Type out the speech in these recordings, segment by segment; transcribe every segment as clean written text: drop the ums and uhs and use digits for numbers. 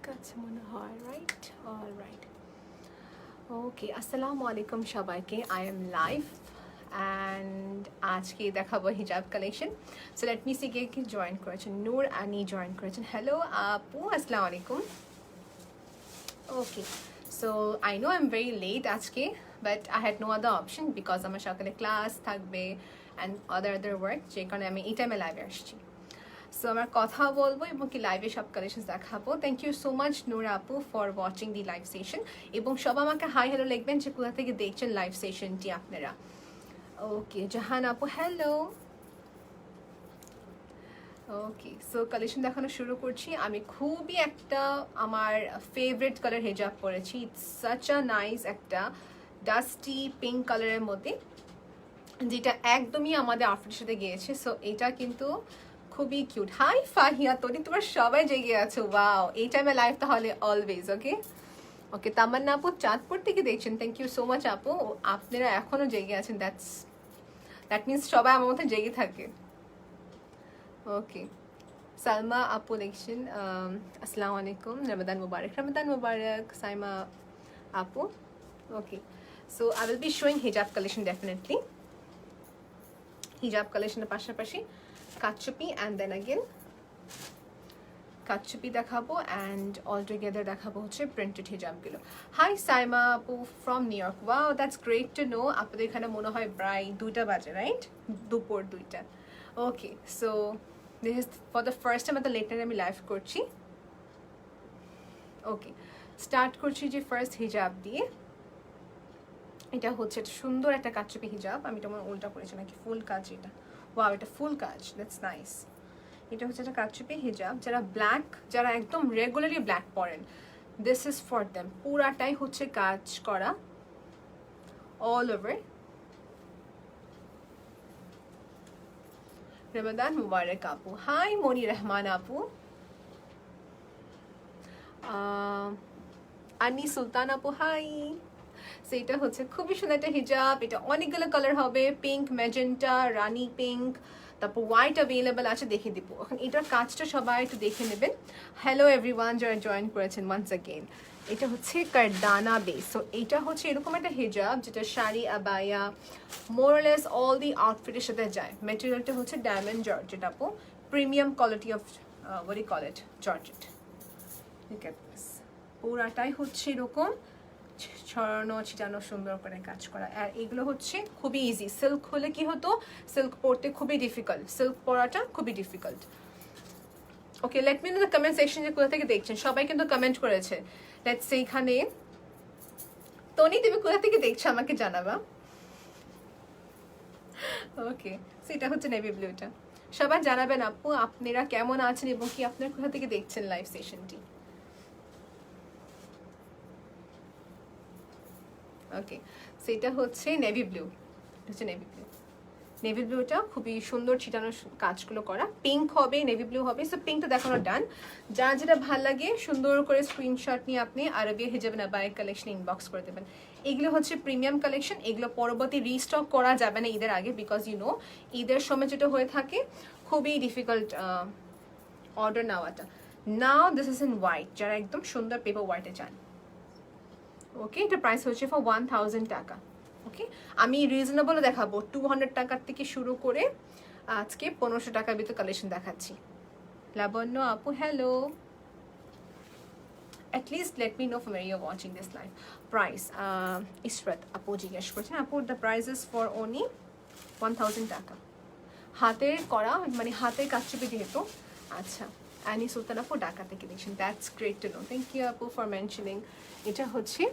কাছে মনে হয়, রাইট? অলরাইট, ওকে। আসসালামু আলাইকুম সবাইকে, আই এম লাইভ অ্যান্ড আজকে দেখাবো হিজাব collection. So let me see কে কি জয়েন করেছেন। নূর আনি জয়েন করেছেন। হ্যালো আপু, আসসালামু আলাইকুম। Okay, so I know I am very late আজকে, but I had no other option because আমার সকালে ক্লাস থাকবে অ্যান্ড আদার ওয়ার্ক, যে কারণে আমি এই টাইমে লাইভে আসছি। সো আমরা কথা বলবো এবং কি লাইভে সব কালেকশন দেখাবো। থ্যাংক ইউ সো মাচ নূর আপু for watching the live session, এবং সব আমাকে হাই হ্যালো লিখবেন যে কোথা থেকে দেখছেন লাইভ সেশনটি আপনারা। ওকে, জাহান আপু হ্যালো। ওকে, সো কালেকশন দেখানো শুরু করছি। আমি খুবই একটা আমার ফেভারিট কালার হিজাব পরেছি। ইটস সাচ আ নাইস একটা ডাস্টি পিঙ্ক কালারের মধ্যে, যেটা একদমই আমাদের আউটফিটের সাথে গিয়েছে। সো এটা কিন্তু খুবই কিউট। হাই ফাহিয়া, তোরি তোমার সবাই জেগে আছো, ওয়াও। এই টাইমে লাইভ তাহলে অলওয়েজ। ওকে ওকে, তামান্না আপু চাঁদপুর থেকে দেখছেন, থ্যাংক ইউ সো মাচ আপু। আপনারা এখনো জেগে আছেন, দ্যাট মিনস সবাই আমার মতো জেগে থাকে। ওকে, সালমা আপু দেখছেন, আসসালামু আলাইকুম, রমাদান মুবারক। রমাদান মুবারক সাইমা আপু। Okay, so I will be showing হিজাব কালেকশন ডেফিনেটলি। হিজাব কালেকশনের পাশাপাশি কাচ্চুপি অ্যান্ড দেন অ্যাগেন কাচ্চুপি দেখাবো অ্যান্ড অল টুগেদার দেখাবো হচ্ছে প্রিন্টেড হিজাবগুলো। হাই সাইমা আপু from new York, wow that's great to no. আপনাদের এখানে মনে হয় প্রায় 2টা বাজে, রাইট? দুপুর 2টা। Okay, so this is for the first time এত লেট নাইট আমি লাইভ করছি। ওকে, স্টার্ট করছি যে ফার্স্ট হিজাব দিয়ে। এটা হচ্ছে সুন্দর একটা কাচ্চুপি হিজাব। আমি তোমার উল্টা করেছি নাকি ফুল কাজ? এটা ওয়াও, এটা ফুল কাজ, দ্যাটস নাইস। এটা হচ্ছে একটা কাচ্চুপি হিজাব। যারা একদম রেগুলারলি ব্ল্যাক পরেন, দিস ইজ ফর দেম। পুরাটাই হচ্ছে কাজ করা অল ওভার। রমাদান মুবারক আপু। হাই মনি রহমান আপু। আনি সুলতান আপু হাই। সো এটা হচ্ছে খুবই সুন্দর একটা হিজাব। এটা অনেকগুলো কালার হবে, পিঙ্ক, ম্যাজেন্টা, রানি পিঙ্ক, তারপর হোয়াইট অ্যাভেলেবেল আছে, দেখে দিব। এখন এটার কাজটা সবাই একটু দেখে নেবেন। হ্যালো এভরিওয়ান যারা জয়েন করেছেন ওয়ান্স অ্যাগেন। এটা হচ্ছে কারদানা বেস। সো এটা হচ্ছে এরকম একটা হিজাব যেটা শাড়ি, আবায়া, মোরলেস অল দি আউটফিটের সাথে যায়। মেটেরিয়ালটা হচ্ছে ডায়মন্ড জর্জেট আপু, premium quality of what do you call it, georgette. ঠিক আছে, পুরাটাই হচ্ছে এরকম ছড়ানো ছিটানো সুন্দর করে কাজ করা। আর এগুলো হচ্ছে খুবই ইজি। সিল্ক হলে কি হতো, সিল্ক পরতে খুবই ডিফিকাল্ট, সিল্ক পরাটা খুবই difficult. Okay, late me know the comment section যে কোথা থেকে দেখছেন। সবাই কিন্তু কমেন্ট করেছে। লেটস সে এখানে তনি তুমি কোথা থেকে দেখছো আমাকে জানাবা। ওকে, সেটা হচ্ছে নেভি ব্লুটা। সবাই জানাবেন আপু আপনারা কেমন আছেন এবং কি আপনারা কোথা থেকে দেখছেন লাইভ সেশনটি। ওকে, সেটা হচ্ছে নেভি ব্লু। হচ্ছে নেভি ব্লু। নেভি ব্লুটা খুবই সুন্দর ছিটানো কাজগুলো করা। পিঙ্ক হবে, নেভি ব্লু হবে। সো পিঙ্কটা দেখানো ডান। যার যেটা ভাল লাগে সুন্দর করে স্ক্রিনশট নিয়ে আপনি আরবিয়া হিজাব আবায়া কালেকশন ইনবক্স করে দেবেন। এগুলো হচ্ছে প্রিমিয়াম কালেকশন। এগুলো পরবর্তী রিস্টক করা যাবে না ঈদের আগে, বিকজ ইউ নো ঈদের সময় যেটা হয়ে থাকে খুবই ডিফিকাল্ট অর্ডার নেওয়াটা। নাও দিস ইজ ইন হোয়াইট, যারা একদম সুন্দর পেপার হোয়াইটে চান। ওকে, এটা প্রাইস হচ্ছে ফর 1000 টাকা। ওকে, আমি রিজনেবল দেখাবো। 200 টাকার থেকে শুরু করে আজকে 1500 টাকার ভিতরে কালেকশন দেখাচ্ছি। লাবণ্য আপু hello. at least let me know from where you're watching this live. Price Israt আপু জিজ্ঞেস করছেন, আপু the price is for only 1000 টাকা। হাতের করা মানে হাতের কাচ্চুপি যেহেতু। আচ্ছা, অ্যানি সুলতান আপু ঢাকা থেকে দেখছেন, that's great to know, thank you আপু ফর মেনশনিং। এটা হচ্ছে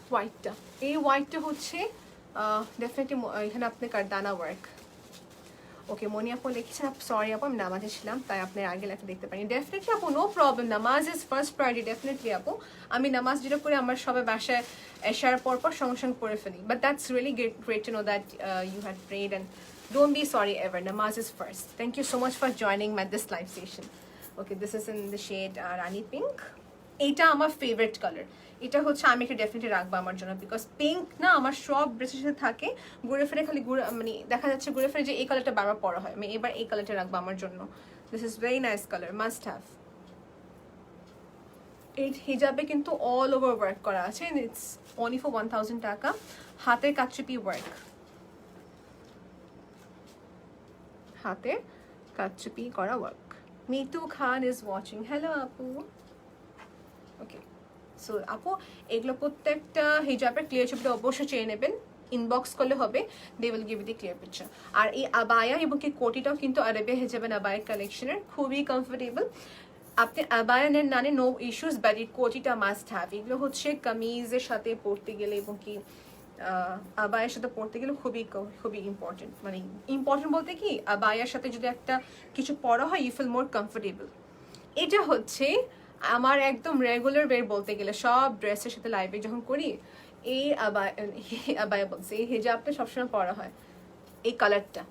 হোয়াইটটা। এই হোয়াইটটা হচ্ছে ডেফিনেটলি এখানে আপনি কারদানা ওয়ার্ক। ওকে, মনি আপু লিখেছেন, সরি আপু আমি নামাজে ছিলাম তাই আপনার আগে লেখা দেখতে পারিনি। ডেফিনেটলি আপু, নো প্রবলেম, নামাজ ইজ ফার্স্ট প্রায়োরিটি। ডেফিনেটলি আপু, আমি নামাজ যেটা করে আমার সবাই বাসায় এসার পর সঙ্গে সঙ্গে করে ফেলি। But that's really great to know that you had prayed and don't be sorry ever. নামাজ is first. Thank you so much for joining my this live session. Okay, this is in the shade rani pink. এইটা আমার favourite colour. এটা হচ্ছে আমি এটা definitely রাখবো আমার জন্য, বিকজ পিঙ্ক না আমার সব ড্রেসের সাথে থাকে। ঘুরে ফিরে খালি মানে দেখা যাচ্ছে ঘুরে ফিরে যে এই কালারটা বারবার পরা হয়। আমি এবার এই কালারটা রাখবো আমার জন্য। This is very nice colour, must have. এই হিজাবে কিন্তু অল ওভার ওয়ার্ক করা আছে, ইটস অনলি ফর 1000 টাকা। হাতের কাটচুপি ওয়ার্ক, হাতে কাটচুপি করা work. Mitu Khan is watching, hello আপু। ওকে, সো আপু এগুলো প্রত্যেকটা হিজাবের ক্লিয়ার ছবিটা অবশ্যই চেয়ে নেবেন, ইনবক্স করলে হবে, they will give you the clear picture. আর এই আবায়া এবং কি কোটিটাও কিন্তু আরবিয়া হিজাবের আবায়া কালেকশনের, খুবই কমফোর্টেবল। আপনি আবায়া নেন না নো ইস্যুস, বাট এই কোটিটা মাস্ট হ্যাভ। এগুলো হচ্ছে কামিজের সাথে পরতে গেলে এবং কি আবায়ের সাথে পরতে গেলে খুবই খুবই ইম্পর্টেন্ট। মানে ইম্পর্টেন্ট বলতে কি, আবায়ের সাথে যদি একটা কিছু পরা হয় ইউ ফিল মোর কমফোর্টেবল। এটা হচ্ছে আমার একদম রেগুলার ওয়্যার বলতে গেলে, সব ড্রেসের সাথে লাইভে যখন করি এই আবায়া বলছে, এই হিজাবটা সবসময় পরা হয়। এই কালারটা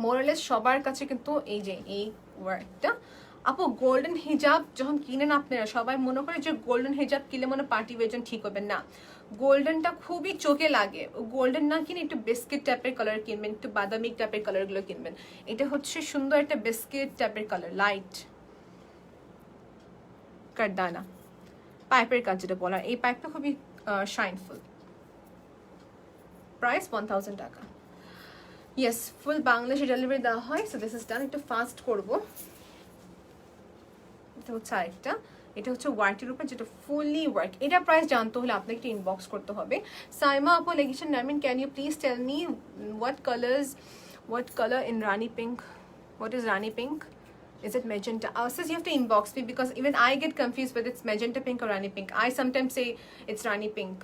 মোরালেস সবার কাছে কিন্তু এই যে এই ওয়ার্কটা। আপু গোল্ডেন হিজাব যখন কিনেন আপনারা সবাই মনে করে যে গোল্ডেন হিজাব কিনলে মনে পার্টি ওয়েজন ঠিক হবে না, গোল্ডেনটা খুবই চোখে লাগে। গোল্ডেন না কিনে একটু বিস্কিট টাইপের কালার কিনবেন, একটু বাদামি টাইপের কালারগুলো কিনবেন। এটা হচ্ছে সুন্দর একটা বিস্কিট টাইপের কালার, লাইট কারদানা পাইপের কাজ যেটা বলার, এই পাইপটা খুবই শাইনফুল। প্রাইস 1000 টাকা। ইয়েস, ফুল বাংলাদেশে ডেলিভারি দেওয়া হয়। সো দিস ইজ ডান, একটু ফাস্ট করবো। এটা হচ্ছে আরেকটা, এটা হচ্ছে ওয়ার্কের উপর যেটা ফুললি ওয়ার্ক। এটা প্রাইস জানতে হলে আপনাকে একটা ইনবক্স করতে হবে। সাইমা আপু লিখেছেন, Narmin can you please tell me what color in Rani pink? What is Rani pink? Is it magenta? Says you have to inbox me because even I get confused whether it's magenta pink or Rani pink. I sometimes say it's Rani pink.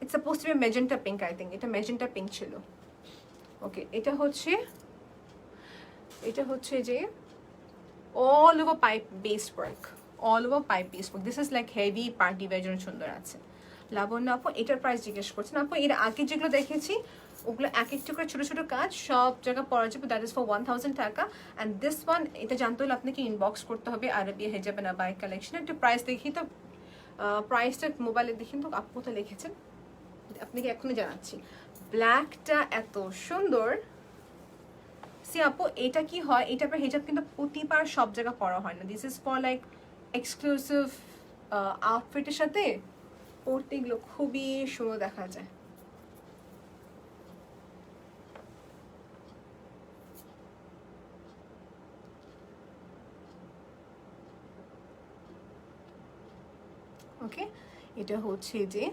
It's supposed to be a magenta pink, I think. এটা magenta pink ছিল। ওকে, এটা হচ্ছে যে all over pipe based work, all over pipe based work. This is like heavy party wear জন্য সুন্দর আছে। লাবণ্য আপু এটার প্রাইস জিজ্ঞেস করছেন। আপু এর আগে যেগুলো দেখেছি ওগুলো এক একটু করে ছোটো ছোটো কাজ, সব জায়গা পরা যাবে। দ্যাট ইজ ফর 1000 টাকা। অ্যান্ড দিস ওয়ান, এটা জানতে হলে আপনাকে ইনবক্স করতে হবে আরবিয়া হিজাব না বাই কালেকশন। একটু প্রাইস দেখি তো, প্রাইসটা মোবাইলে দেখি তো, আপু তো লিখেছেন, আপনাকে এখনই জানাচ্ছি। ব্ল্যাকটা এত সুন্দর। সি আপু এটা কি হয়, এটা পর হিজাব কিন্তু প্রতিবার সব জায়গা পরা হয় না। This is for like exclusive আউটফিটের সাথে পরতে এগুলো খুবই সুন্দর দেখা যায়। ওকে, এটা হচ্ছে যে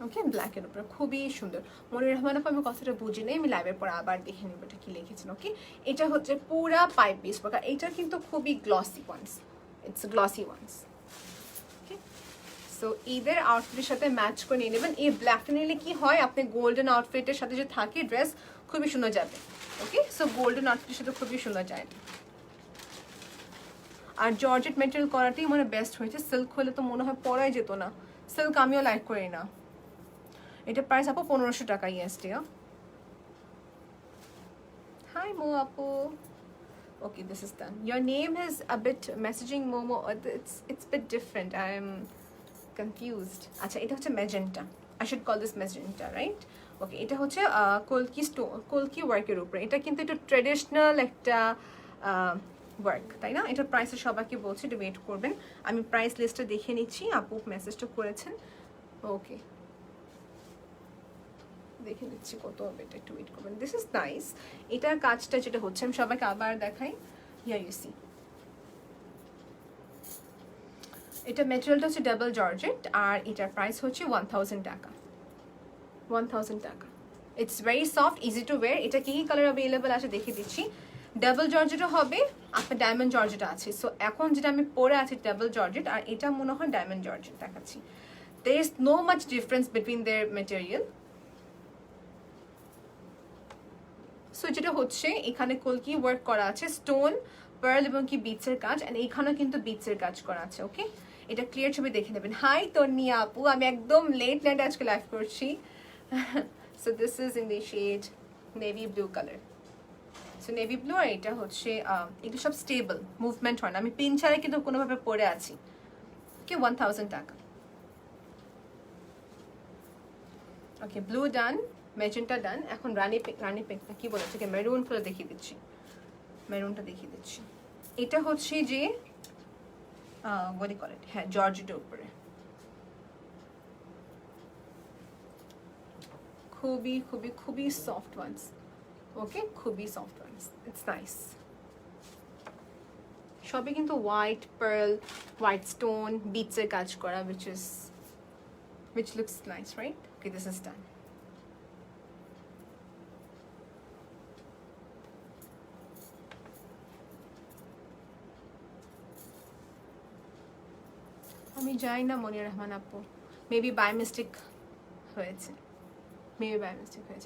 ওকে ব্ল্যাকের উপরে খুবই সুন্দর। মনির রহমান আপু আমি কথাটা বুঝি নেই, আমি লাইভের পর আবার দেখে নেব এটা কি লিখেছেন। ওকে, এটা হচ্ছে পুরা পাইপ পিস প্রকার। এটা কিন্তু খুবই glossy ones, it's glossy ones. Okay, so ঈদের আউটফিটের সাথে ম্যাচ করে নিয়ে নেবেন। এই ব্ল্যাকটা নিলে কি হয়, আপনি গোল্ডেন আউটফিটের সাথে যে থাকে ড্রেস খুবই সুন্দর যাবে। ওকে, সো গোল্ডেন আউটফিটের সাথে খুবই সুন্দর যায়। আর জর্জেট মেটেরিয়াল করাটাই মানে বেস্ট হয়েছে। সিল্ক হলে তো মনে হয় পরাই যেত না, সিল্ক আমিও লাইক করি না। এটা প্রাইস আপু 1500 টাকা ইএসটি। হাই মো আপু। Okay, this is done. Your name is a bit messaging Momo. It's a bit different. I am confused. আচ্ছা, এটা হচ্ছে magenta. I should call this magenta, right? Okay, এটা হচ্ছে কলকি ওয়ার্কের উপরে। এটা কিন্তু একটু ট্রেডিশনাল একটা ওয়ার্ক, তাই না? এটার প্রাইসে সবাইকে বলছি একটু ওয়েট করবেন, আমি প্রাইস লিস্টটা দেখে নিচ্ছি। আপু মেসেজটা করেছেন। ওকে, দেখে নিচ্ছি কত হবে, এটা একটু ওয়েট করবেন। This is nice. এটার কাজটা যেটা হচ্ছে আমি সবাইকে আবার দেখাই। হিয়ার ইউ সি, এটা ম্যাটেরিয়ালটা হচ্ছে ডাবল জর্জেট আর এটার প্রাইস হচ্ছে 1000 টাকা। 1000 টাকা। It's very soft, easy to wire. এটা কি কালার অ্যাভেলেবল আছে দেখে দিচ্ছি। ডাবল জর্জেটও হবে, আপনার ডায়মন্ড জর্জেট আছে। সো এখন যেটা আমি পরে আছি ডাবল জর্জেট, আর এটা মনে হয় ডায়মন্ড জর্জেট দেখাচ্ছি। There is no much difference between there material. So যেটা হচ্ছে এখানে কলকি ওয়ার্ক করা আছে, স্টোন পার্ল এবং কি বিটসের কাজ, এন্ড এইখানেও কিন্তু বিটসের কাজ করা আছে। ওকে, এটা ক্লিয়ার ছবি দেখে নেবেন। হাই তন্নিয়া আপু, আমি একদম লেট নাইট আজকে লাইভ করছি। So this is in the shade navy blue colour. So navy blue, আর এটা হচ্ছে এগুলো সব স্টেবল, মুভমেন্ট হয় না। আমি পিন ছাড়াই কিন্তু কোনোভাবে পরে আছি। ওকে, 1000 টাকা। ওকে, ব্লু ডান। ম্যাজেন্টা ডান, এখন রানী পিঙ্ক না কি বলেছে, মেরুন কালার দেখিয়ে দিচ্ছি, মেরুনটা দেখিয়ে দিচ্ছি। এটা হচ্ছে যে what do you call it, হ্যাঁ জর্জেটের উপরে, খুবই খুবই খুবই সফট ওয়ান্স, ওকে খুবই সফট ওয়ান্স, ইটস নাইস। সবই কিন্তু হোয়াইট পার্ল, হোয়াইট স্টোন, বিটসের কাজ করা, which looks nice, right? Okay, this is done. আমি যাই না মনিয়া রহমান আপু, মেবি বাই মিস্টেক হয়েছে,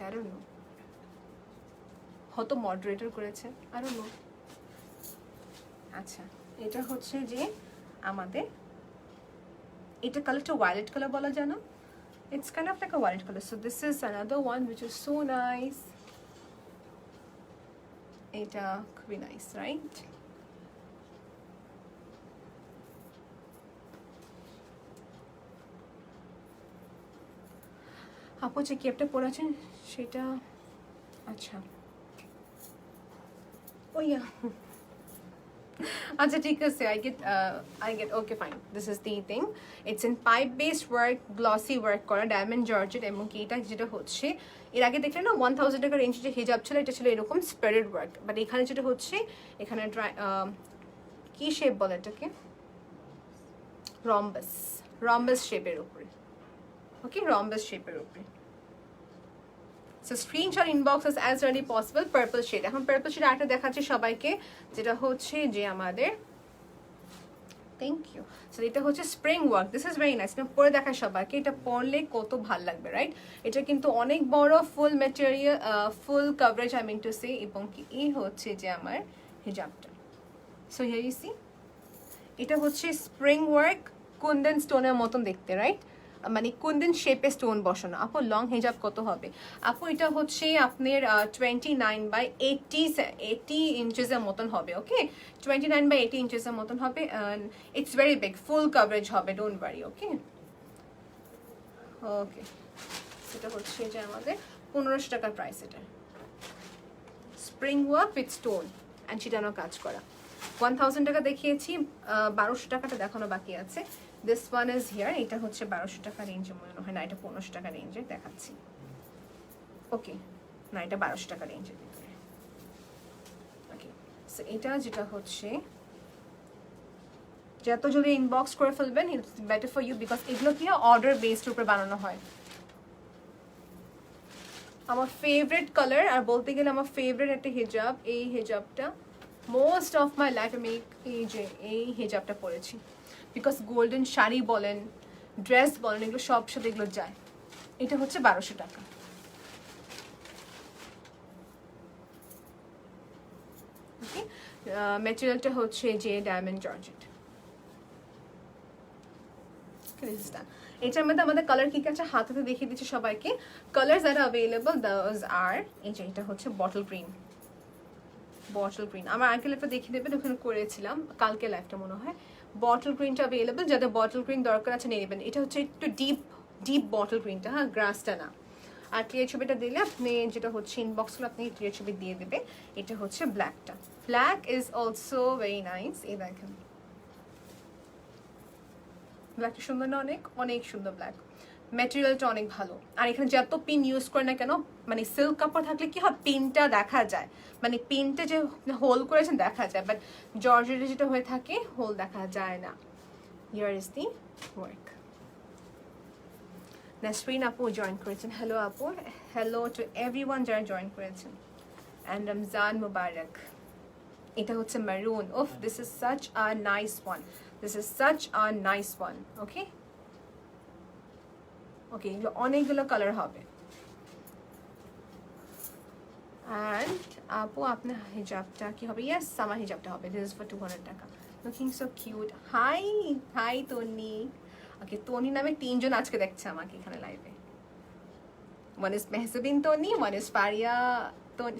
আই ডোন্ট নো, হয়তো মডারেটর করেছে, আই ডোন্ট নো। আচ্ছা, এটা হচ্ছে যে আমাদের, এটা কালারটা ভায়োলেট কালার বলা যায় না, it's kind of like a violet color, so this is another one which is so nice. এটা খুবই নাইস, রাইট? আপু যে কেপটা পরেছেন সেটা, আচ্ছা ও ইয়া, আচ্ছা ঠিক আছে, I get okay fine, this is the thing, it's in pipe based work, glossy work করা, ডায়মন্ড জর্জেট, এবং এটা যেটা হচ্ছে এর আগে দেখলে না 1000 টাকার রেঞ্জে যে হিজাব ছিল এটা ছিল এরকম স্প্রেডেড ওয়ার্ক, বাট এখানে যেটা হচ্ছে এখানে কি শেপ বলে এটাকে, রম্বাস শেপের উপরে, ওকে রম্বাস শেপের উপরে। So screenshot inbox as early possible, purple shade. এখন পার্পল শেড আরেকটা দেখাচ্ছি সবাইকে, যেটা হচ্ছে যে আমাদের, থ্যাংক ইউ, সো এটা হচ্ছে spring work, this is very nice. পরে দেখায় সবাইকে, এটা পরলে কত ভাল লাগবে, রাইট? এটা কিন্তু অনেক বড় full material, full coverage I mean to say, এবং কি এই হচ্ছে যে আমার হিজাবটা। সো হিয়ার ইউ সি, এটা হচ্ছে স্প্রিং ওয়ার্ক, কুন্দন স্টোনের মতন দেখতে, রাইট? মানে কুন্দন শেপে স্টোন বসানো। আপু লং হিজাব কত হবে? আপু এটা হচ্ছে আপনার 29/80 ইঞ্চেসের মতন হবে, ওকে 29/80 ইঞ্চেসের মতন হবে, it's very big, full coverage হবে, ডোন্ট ওয়ারি, ওকে ওকে। সেটা হচ্ছে যে আমাদের 1500 টাকার প্রাইস, এটা spring work with stone and চিটানো কাজ করা। 1000 টাকা দেখিয়েছি, 1200 টাকাটা দেখানো বাকি আছে। দিস ওয়ান ইজ হিয়ার, এটা হচ্ছে 1200 টাকা রেঞ্জে মনে হয় না, এটা 1500 টাকা রেঞ্জে দেখাচ্ছি, ওকে না এটা 1200 টাকা রেঞ্জের ভিতরে, ওকে। সো এটা যেটা হচ্ছে যত জলদি ইনবক্স করে ফেলবেন, it's better for you, because এগুলো কি অর্ডার বেসড উপরে বানানো হয়। আমার ফেভারিট কালার, আর বলতে গেলে আমার ফেভারিট একটা হিজাব, এই হিজাবটা মোস্ট অফ মাই লাইফ আমি এই হিজাবটা পরেছি, বিকজ গোল্ডেন শাড়ি বলেন, ড্রেস বলেন, এগুলো সব সাথে এগুলো যায়। এটা হচ্ছে 1200 টাকা, ওকে। ম্যাটেরিয়ালটা হচ্ছে যে ডায়মন্ড জর্জেট। এটার মধ্যে আমাদের কালার কি আছে হাতে দেখিয়ে দিচ্ছি সবাইকে। Colours that R available those are, এই যে এটা হচ্ছে বটল গ্রিন, আমার আগে লাইফটা দেখিয়ে দেবেন, ওখানে করেছিলাম কালকে লাইফটা মনে হয়। বটল গ্রিনটা অ্যাভেলেবল, যাদের বটল গ্রিন দরকার আছে নিয়ে নেবেন। এটা হচ্ছে একটু ডিপ বটল গ্রিনটা, হ্যাঁ গ্রাসটা না। আর ক্লিয়ার ছবিটা দিলে আপনি যেটা হচ্ছে ইনবক্সগুলো আপনি ক্লিয়ার ছবি দিয়ে দেবে। এটা হচ্ছে ব্ল্যাকটা, black is also very nice. এই দেখেন ব্ল্যাকটা সুন্দর না, অনেক অনেক সুন্দর ব্ল্যাক, ম্যাটেরিয়ালটা অনেক ভালো। আর এখানে যত পিন ইউজ করে না কেন, মানে সিল্ক কাপড় থাকলে কি হয় পিনটা দেখা যায়, মানে পিনটা যে হোল করেছেন দেখা যায়, বাট জর্জেটে যেটা হয়ে থাকে হোল দেখা যায় না। Here is the work. Nasrin আপু জয়েন করেছেন, হ্যালো আপু, হ্যালো টু এভরিওয়ান যারা জয়েন করেছেন, অ্যান্ড রমজান মুবারক। এটা হচ্ছে মেরুন, ওফ this is such a nice one, this is such a nice one, okay okay. এগুলো অনেকগুলো কালার হবে। অ্যান্ড আপু আপনার হিজাবটা কি হবে? ইয়েস আমার হিজাবটা হবে, দিস ইজ ফর 200 টাকা। Looking so cute. Hi hi Toni. Okay, Toni নামে 3 জন আজকে দেখছে আমাকে এখানে লাইভে। One is মেহসুবিন Toni, one is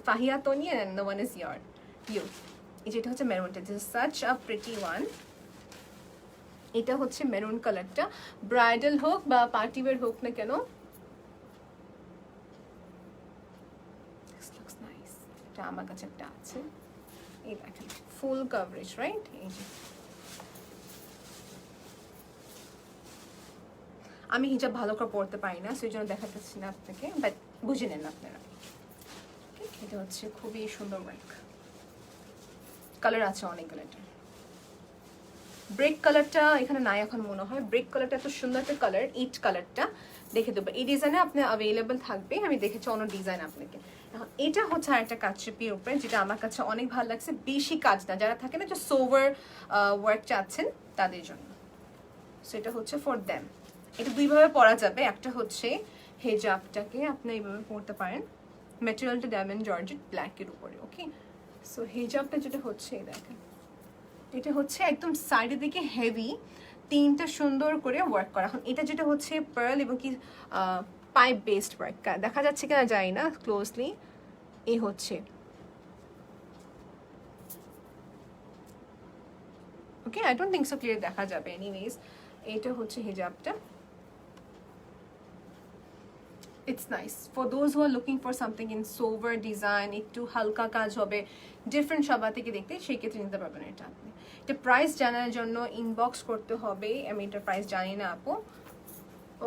Fahia Toni, and one is you. এই যেটা হচ্ছে মেরুনটা, this is such a pretty one. এটা হচ্ছে মেরুন কালারটা, ব্রাইডাল হোক বা পার্টি ওয়্যার হোক না কেন একটা আমার কাছে একটা আছে, এই দেখেন ফুল কভারেজ, রাইট? এই যে আমি হিজাব ভালো করে পড়তে পারি না, সেই জন্য দেখাতেছি না আপনাকে, বাট বুঝে নেন আপনারা। এটা হচ্ছে খুবই সুন্দর ওয়ার্ক, কালার আছে অনেকগুলো। এটা ব্রেক কালারটা এখানে নাই এখন মনে হয়, ব্রেক কালারটা এত সুন্দর একটা কালার, ইট কালারটা দেখে দেবো। এই ডিজাইনে আপনার অ্যাভেলেবেল থাকবে, আমি দেখেছি অন্য ডিজাইন আপনাকে। এখন এটা হচ্ছে আরেকটা কাটচুপির উপরে, যেটা আমার কাছে অনেক ভালো লাগছে, বেশি কাজ না, যারা থাকে না যে সোভার ওয়ার্ক চাচ্ছেন তাদের জন্য, সেটা হচ্ছে ফর দ্যাম। এটা দুইভাবে পরা যাবে, একটা হচ্ছে হেজাবটাকে আপনি এইভাবে পরতে পারেন, ম্যাটেরিয়ালটা ডায়মন্ড জর্জেট ব্ল্যাকের উপরে, ওকে? সো হেজাবটা যেটা হচ্ছে দেখেন, এটা হচ্ছে একদম সাইডের দিকে হেভি, তিনটা সুন্দর করে ওয়ার্ক করা। এখন এটা যেটা হচ্ছে পার্ল এবং কি পাইপ বেসড ওয়ার্ক, দেখা যাচ্ছে কিনা জানি না ক্লোজলি, এই হচ্ছে okay, I don't think so clear দেখা যাবে, এনিওয়েজ এটা হচ্ছে হিজাবটা। It's nice for those who are looking for something in sober design, একটু হালকা কাজ হবে, ডিফারেন্ট সবার থেকে দেখতে, সেই ক্ষেত্রে নিতে পারবেন এটা আপনি। এটা প্রাইস জানার জন্য ইনবক্স করতে হবে, আমি এটার প্রাইস জানি না আপু।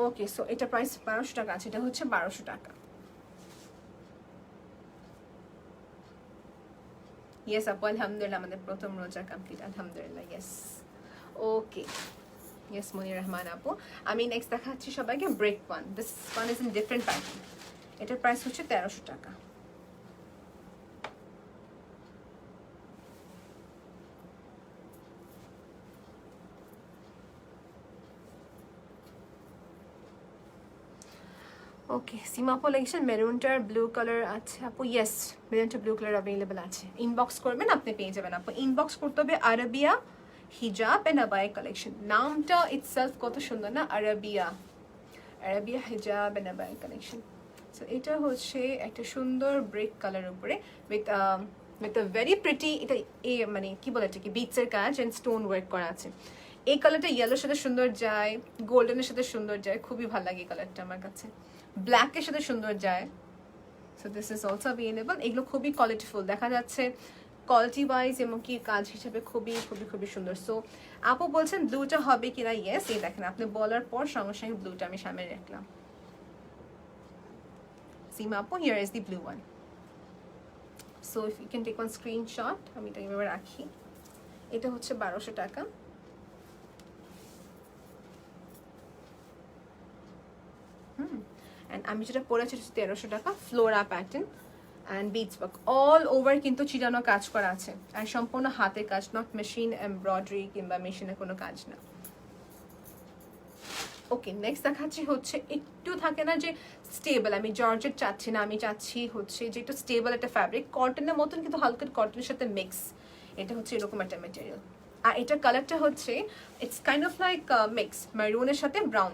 ওকে, সো এটা প্রাইস 1200 টাকা আছে, এটা হচ্ছে 1200 টাকা। ইয়েস আপু, আলহামদুলিল্লাহ আমাদের প্রথম রোজা কমপ্লিট, আলহামদুলিল্লাহ, yes. Okay, yes Monir Rahman আপু। আমি নেক্সট দেখাচ্ছি সবাইকে break one, this one is in different pattern, এটার প্রাইস হচ্ছে 1300 টাকা। ওকে, সীমা আপু লিখেছেন মেরুনটার ব্লু কালার আছে আপু, ইয়েস মেরুনটা ব্লু কালার অ্যাভেলেবেল আছে, ইনবক্স করবেন আপনি পেয়ে যাবেন আপু। ইনবক্স করতে হবে আরবিয়া হিজাব এন্ড আবায়া কালেকশন, নামটা ইটসেলফ কত সুন্দর না, আরবিয়া, আরবিয়া হিজাব এন্ড আবায়া কালেকশন। সো এটা হচ্ছে একটা সুন্দর ব্রেক কালার উপরে with with a very pretty, এটা এ মানে কি বলে এটাকে, বিটসের কাজ এন্ড স্টোন ওয়ার্ক করা আছে। এই কালারটা ইয়েলোর সাথে সুন্দর যায়, গোল্ডেনের সাথে সুন্দর যায়, খুবই ভালো লাগে এই কালারটা আমার কাছে, ব্ল্যাকের সাথে সুন্দর যায়। So this is also available, এগুলো খুবই কোয়ালিটিফুল দেখা যাচ্ছে, কোয়ালিটি ওয়াইজ এবং কি কাজ হিসেবে খুবই খুবই খুবই সুন্দর। সো আপু বলছেন ব্লুটা হবে কিনা, ইয়েস এই দেখেন আপনি বলার পর সঙ্গে সঙ্গে ব্লুটা আমি সামনে রাখলাম। Seema Apu, here is the blue one. So if you can take one screenshot, আমি এটা এভাবে রাখি, এটা হচ্ছে 1200 টাকা। and আমি যেটা পরেছি 1300 টাকা, Flora pattern and beads work all over, কিন্তু চিরানো কাজ করা আছে, আর সম্পূর্ণ হাতের কাজ, নট মেশিন এমব্রয়ডারি কিংবা মেশিনে কোনো কাজ না। ওকে, নেক্সট দেখাচ্ছি হচ্ছে একটু থাকে না যে স্টেবল, আমি জর্জেট চাচ্ছি না, আমি চাচ্ছি হচ্ছে যে একটু স্টেবল একটা ফ্যাব্রিক, কটনের মতন কিন্তু হালকা কটনের সাথে মিক্স, এটা হচ্ছে এরকম একটা ম্যাটেরিয়াল। আর এটার কালারটা হচ্ছে it's kind of like mix মেরুনের সাথে ব্রাউন,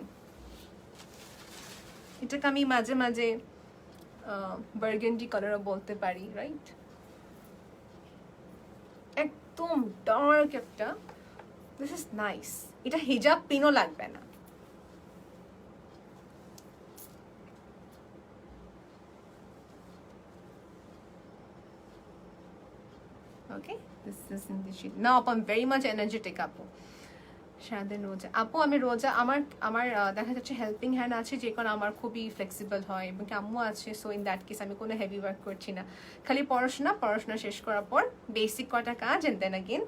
এটাকে আমি মাঝে মাঝে বার্গেন্ডি কালারও বলতে পারি, রাইট? একদম ডার্ক একটা, দিস ইজ নাইস, এটা হিজাব পিনও লাগবে না। Okay, this is in the sheet. Now I'm very much energetic আপু। সারাদিন রোজা আপু, আমি রোজা, আমার দেখা যাচ্ছে হেল্পিং হ্যান্ড আছে, যে কারণে আমার খুবই ফ্লেক্সিবল হয়, এবং আম্মু আছে, সো ইন দ্যাট কেস আমি কোনো হেভি ওয়ার্ক করছি না, খালি পড়াশোনা শেষ করার পর বেসিক কটা কাজ এন্ড দেন अगेन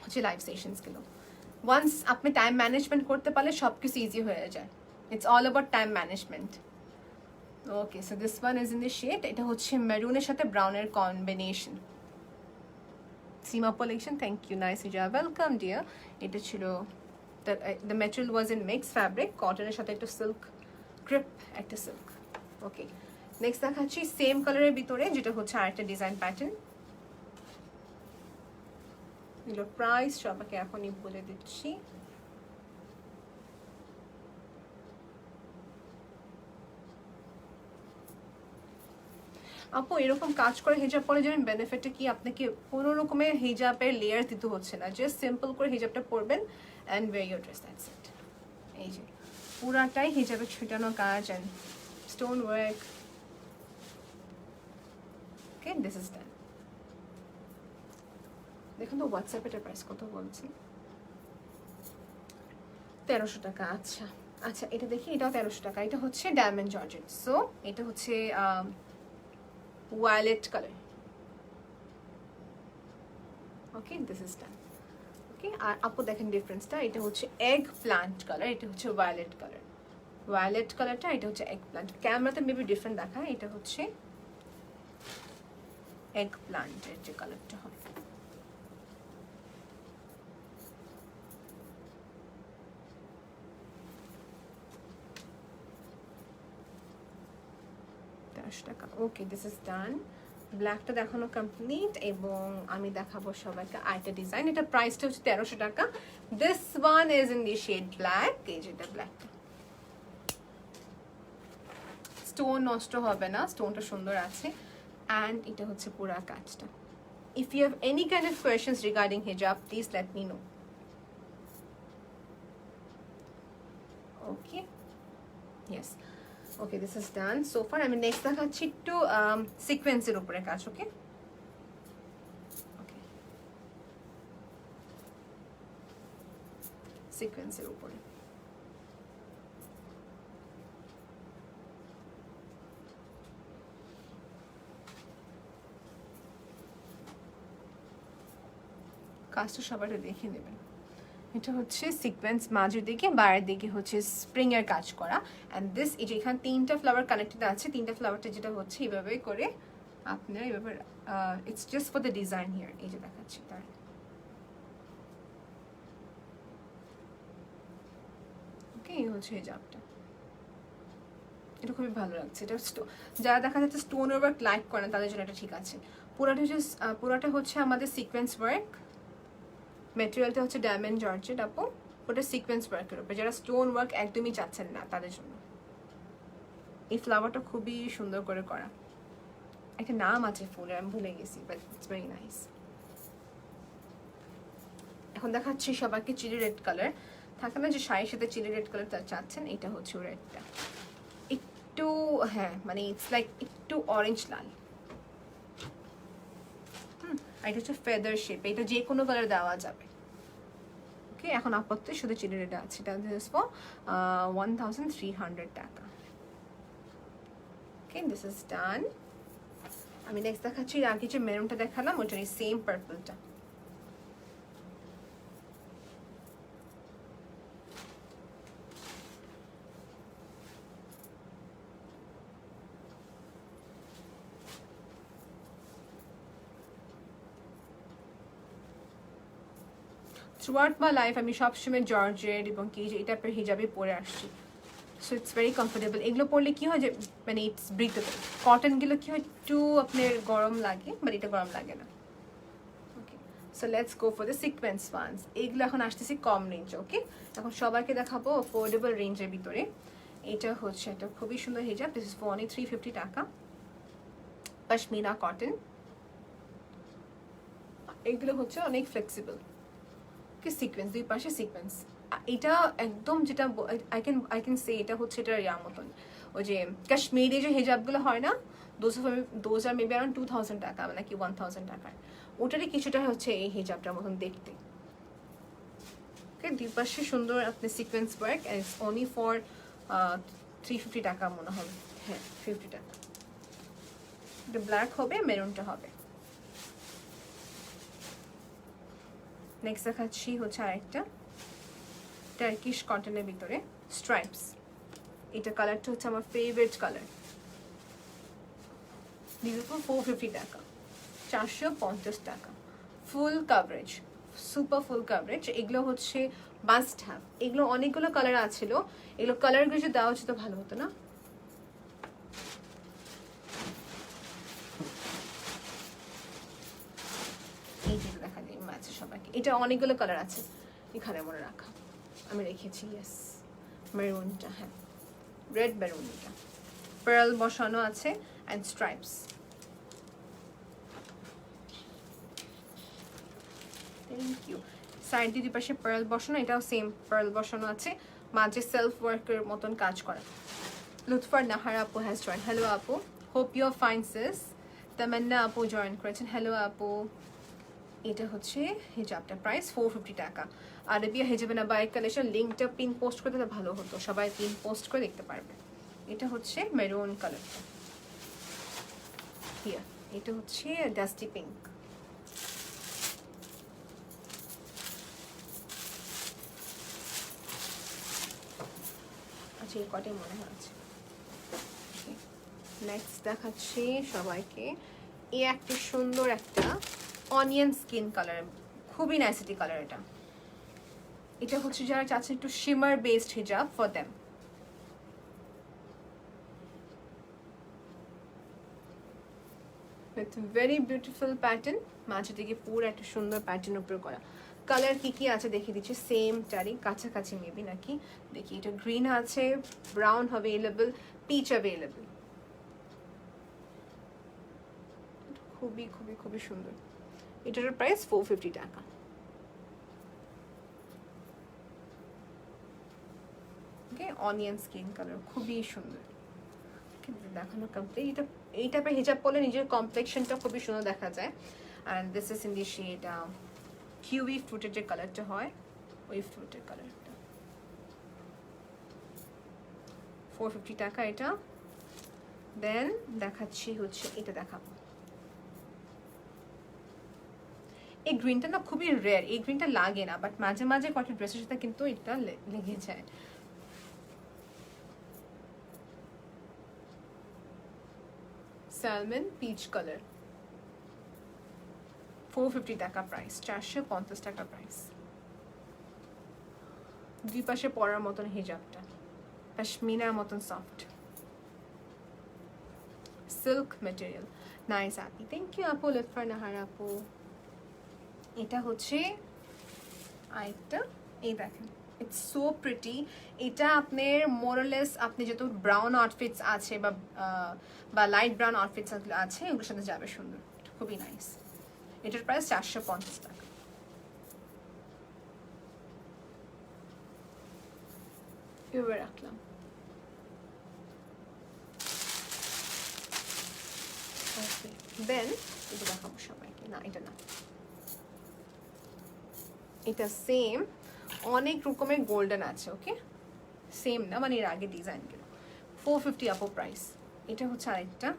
হচ্ছে লাইভ সেশনসগুলো। ওয়ান্স আপনি টাইম ম্যানেজমেন্ট করতে পারলে সব কিছু ইজি হয়ে যায়, it's all about time management. Okay, so this one is in the shade, এটা হচ্ছে মেরুনের সাথে ব্রাউনের combination. Seema collection, thank you, nice hijab, welcome dear. এটা ছিল the material was in mixed fabric, cotton এর সাথে একটা silk grip, একটা silk। ওকে, নেক্সট দেখাচ্ছি সেম কালারের ভিতরে, যেটা হচ্ছে আরেকটা ডিজাইন প্যাটার্ন। এগুলোর প্রাইস সবাইকে এখনই বলে দিচ্ছি, আপু এরকম কাজ করে হিজাব পরে যাবেন, বেনিফিটটা কি, আপনাকে কোনো রকমের হিজাবের লেয়ার দিতে হচ্ছে না, জাস্ট সিম্পল করে হিজাবটা পরবেন and wear your dress, that's it. এই যে পুরাটাই হিজাবে ছিটানো কাজ and stone work, okay, this is done. দেখুন তো হোয়াটসঅ্যাপে এটার প্রাইস কত বলছি, 1300 টাকা। আচ্ছা আচ্ছা, এটা দেখি, এটাও 1300 টাকা। এটা হচ্ছে ডায়মন্ড জর্জেট। সো এটা হচ্ছে violet colour. Okay, this is done. Okay, আর আপু দেখেন ডিফারেন্সটা, এটা হচ্ছে এগ প্লান্ট কালার, এটা হচ্ছে ভায়োলেট কালার। ভায়োলেট কালারটা, এটা হচ্ছে এগ প্লান্ট। ক্যামেরাতে মেবি ডিফারেন্ট দেখায়, এটা হচ্ছে এগ প্লান্টের যে কালারটা হয়। টাকা। ওকে, দিস ইজ ডান। ব্ল্যাকটা দেখানো কমপ্লিট, এবং আমি দেখাবো সবাইকে আরেকটা ডিজাইন। এটা প্রাইসটা হচ্ছে 1300 টাকা। This one is in the shade black. এই যেটা ব্ল্যাকটা, স্টোন নষ্ট হবে না, স্টোনটা সুন্দর আছে। অ্যান্ড এটা হচ্ছে পুরা কাজটা। If you have any kind of questions regarding হিজাব, please let me know. Okay, yes. Okay, this is done so far. আমি নেক্সট দেখাচ্ছি একটু সিকোয়েন্সের উপরে কাজ। ওকে, ওকে, সিকোয়েন্সের উপরে। কাজটা সবাই দেখে নেবেন। এটা হচ্ছে সিকোয়েন্স, মাঝের দিকে বাইরের দিকে হচ্ছে স্প্রিং এর কাজ করা। অ্যান্ড দিস, এই যে এখানে 3টা ফ্লাওয়ার কানেক্টেড আছে, 3টা ফ্লাওয়ারটা যেটা হচ্ছে এইভাবে করে আপনারা এইভাবে, it's just for the design here. এই যে দেখাচ্ছি তার, ওকে, এই হচ্ছে হিজাবটা। এটা খুবই ভালো লাগছে। এটা যারা দেখা যাচ্ছে স্টোন ওয়ার্ক লাইক করেন তাদের জন্য এটা ঠিক আছে। পুরাটা হচ্ছে আমাদের সিকোয়েন্স ওয়ার্ক। মেটেরিয়ালটা হচ্ছে ডায়মন্ড জর্জেট আপু, ওটা সিকোয়েন্স ওয়ার্কের উপরে। যারা স্টোন ওয়ার্ক একদমই চাচ্ছেন না তাদের জন্য এই ফ্লাওয়ারটা খুবই সুন্দর করে করা। একটা নাম আছে ফুলের, আমি ভুলে গেছি, বাট ইটস ভেরি নাইস। এখন দেখাচ্ছি সবাইকে চিলি রেড কালার। থাকে না যে শাড়ির সাথে চিলি রেড কালার চাচ্ছেন, এটা হচ্ছে রেডটা একটু, হ্যাঁ মানে ইটস লাইক একটু অরেঞ্জ লাল। আর এটা হচ্ছে ফেদার শেপ, এটা যে কোনো কালার দেওয়া যাবে। ওকে, এখন আপাতত শুধু চিলি রেড আছে, এটা দিস ফর 1300 টাকা। ওকে, দিস ইজ ডান। আমি নেক্সট দেখাচ্ছি, আগে যে মেরুনটা দেখালাম ওটার সেম পার্পলটা। থ্রুআউট মাই লাইফ আমি সবসময় জর্জেট এবং কি এই টাইপের হিজাবই পরে আসছি। So it's very comfortable. এগুলো পরলে কি হয় যে মানে ইটস ব্রিথেবল। কটনগুলো কি হয় একটু আপনার গরম লাগে, বাট এটা গরম লাগে না। Okay, so let's go for the sequence ones. এইগুলো এখন আসতেছি কম রেঞ্জে। ওকে, এখন সবাইকে দেখাবো অ্যাফোর্ডেবল রেঞ্জের ভিতরে। এটা হচ্ছে একটা খুবই সুন্দর হিজাব। দিস ইজ ফর অনলি 350 টাকা, পশমিনা কটন। এগুলো হচ্ছে অনেক ফ্লেক্সিবল। সিকোয়েন্স, দুই পাশে সিকোয়েন্স। এটা একদম যেটা আই ক্যান সে, এটা হচ্ছে এটা ইয়ার মতন, ওই যে কাশ্মীরি যে হিজাবগুলো হয় না, দোজ আর মেবি অ্যারাউন্ড 2000 টাকা নাকি 1000 টাকার, ওটারই কিছুটা হচ্ছে এই হিজাবটার মতন দেখতে। ওকে, দুই পাশে সুন্দর আপনি sequence work, and it's only for 350 টাকা মনে হবে। হ্যাঁ, 50 টাকা। এটা ব্ল্যাক হবে, মেরুনটা হবে। নেক্সট দেখাচ্ছি হচ্ছে আরেকটা টার্কিশ কটনের ভিতরে স্ট্রাইপস। এটা কালারটা হচ্ছে আমার favourite colour. This is for 450 টাকা, 450 টাকা। Full coverage, super full coverage. এগুলো হচ্ছে মাস্ট হ্যাভ। এগুলো অনেকগুলো কালার আছিল, এগুলো কালারগুলো যদি দেওয়া হচ্ছে তো ভালো হতো না। এই যে দেখা দিই ম্যাচ সবাইকে। এটা অনেকগুলো কালার আছে, এখানে মনে রাখা আমি রেখেছি। ইয়েস, মেরুনটা, হ্যাঁ রেড মেরুনটা, পার্ল বসানো আছে and stripes. Thank you. Side দুই পাশে পার্ল বসানো, এটাও সেম পার্ল বসানো আছে, মাঝে সেলফ ওয়ার্কের মতন কাজ করা। লুৎফার নাহার আপু হ্যাজ জয়েন। হ্যালো আপু, hope you are fine sis. Tamanna আপু জয়েন করেছেন, হ্যালো আপু। এটা হচ্ছে হিজাবটা, প্রাইস 450 টাকা। আরবিয়া হিজাবের আবায়া কালেকশন, লিঙ্কটা পিন পোস্ট করে দিলে ভালো হতো, সবাই পিন পোস্ট করে দেখতে পারবে। এটা হচ্ছে মেরুন কালারটা, হিয়া। এটা হচ্ছে ডাস্টি পিঙ্ক। আচ্ছা এই কটাই মনে হয় আছে। নেক্সট দেখাচ্ছি সবাইকে এই একটা সুন্দর একটা অনিয়ন স্কিন কালার, খুবই নাইসিটি কালার এটা। এটা হচ্ছে যারা চাচ্ছেন একটু শিমার বেসড হিজাব, for them. With very beautiful pattern, মাঝে থেকে পুরো একটা সুন্দর প্যাটার্ন উপর করা। কালার কি কি আছে দেখিয়ে দিচ্ছি, সেম টারি কাছাকাছি মেবি নাকি, দেখি। এটা গ্রিন আছে, ব্রাউন অ্যাভেলেবল, পিচ অ্যাভেলেবল। খুবই খুবই খুবই সুন্দর। এটার প্রাইস 450 টাকা। ওকে, অনিয়ন স্কিন কালার, খুবই সুন্দর। দেখানো কমপ্লিট। এটা এই টাইপের হিজাব পরলে নিজের কমপ্লেকশনটা খুবই সুন্দর দেখা যায়। And this is in the shade kiwi ফ্রুটের যে কালারটা হয়, ওই ফ্রুটের কালারটা। 450 টাকা এটা। দেন দেখাচ্ছি হচ্ছে এটা, দেখাবো এই গ্রিনটা না খুবই রেয়ার, এই গ্রিনটা লাগে না, বাট মাঝে মাঝে কয়েকটা ড্রেসের সাথে কিন্তু এটা লেগে যায়। স্যালমন পিচ কালার, 450 টাকা প্রাইস, 450 টাকা প্রাইস। দুই পাশে পরার মতন হিজাবটা, পশমিনার মতন soft silk material, nice Api. Thank you আপু, লুৎফা নাহার আপু। এটা হচ্ছে আরেকটা, এই দেখেন, ইটস সো প্রিটি। এটা আপনার মোরলেস আপনি যত ব্রাউন আউটফিটস আছে বা লাইট ব্রাউন আউটফিটস আছে ওগুলোর সাথে যাবে সুন্দর, খুবই নাইস। এটার প্রাইস 450 টাকা। এবার রাখলাম। ওকে, দেন এটা দেখাবো সবাইকে। না এটা না, এটা সেম, অনেক রকমের গোল্ডেন আছে। ওকে, সেম না, মানে এর আগে ডিজাইনগুলো। 450 আপো প্রাইস। এটা হচ্ছে আরেকটা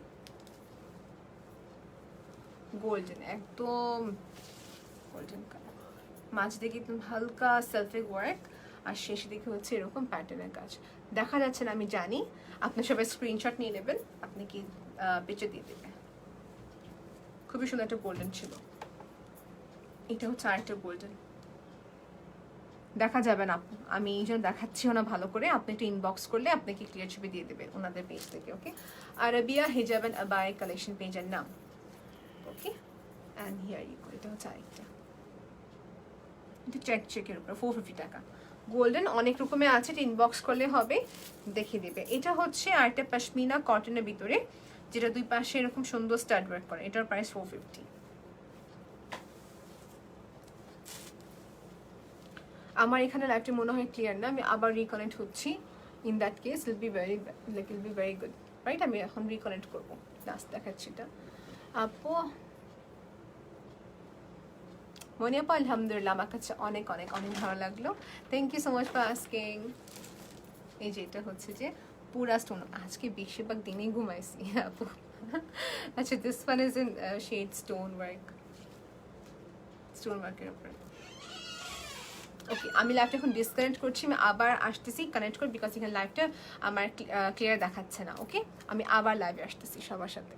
গোল্ডেন, একদম গোল্ডেন কালার, মাঝ দিকে একদম হালকা সেলফি ওয়ার্ক, আর শেষে দিকে হচ্ছে এরকম প্যাটার্নের কাজ। দেখা যাচ্ছে না আমি জানি, আপনি সবাই স্ক্রিনশট নিয়ে নেবেন, আপনি কি পিকচার দিয়ে দেবেন। খুবই সুন্দর একটা গোল্ডেন ছিল। এটা হচ্ছে আরেকটা গোল্ডেন, দেখা যাবে না, আমি এই জন্য দেখাচ্ছিও না ভালো করে। আপনি একটু ইনবক্স করলে আপনাকে ক্লিয়ার ছবি দিয়ে দেবে ওনাদের পেজ থেকে। ওকে, আরবিয়া হিজাব এন্ড আবায়া কালেকশন পেজের নাম। ওকে, অ্যান্ড হিয়ার ইউ গো। এটা হচ্ছে আরেকটা, এটা চেকের উপর 450 টাকা। গোল্ডেন অনেক রকমের আছে, এটা ইনবক্স করলে হবে, দেখিয়ে দেবে। এটা হচ্ছে আরেকটা পশমিনা কটনের ভিতরে, যেটা দুই পাশে এরকম সুন্দর স্টাড ওয়ার্ক করে। এটার প্রাইস 450। আমার এখানে লাইভটি মনে হয় ক্লিয়ার না, আমি আবার রিকানেক্ট হচ্ছি। In that case will be very good, right? আমি এখন রিকানেক্ট করবো, লাস্ট দেখাচ্ছি এটা। আপু মনে আপু, আলহামদুলিল্লাহ, আমার কাছে অনেক অনেক অনেক ভালো লাগলো। Thank you so much for asking. এই যে এটা হচ্ছে যে পুরা স্টোন, আজকে বেশিরভাগ দিনেই ঘুমাইছি আপু। আচ্ছা, this one is in shade stone ওয়ার্কের উপরে। ওকে, আমি লাইভটা এখন ডিসকানেক্ট করছি, আমি আবার আসতেছি, কানেক্ট করি, বিকজ এখানে লাইভটা আমার ক্লিয়ার দেখাচ্ছে না। ওকে, আমি আবার লাইভে আসতেছি সবার সাথে।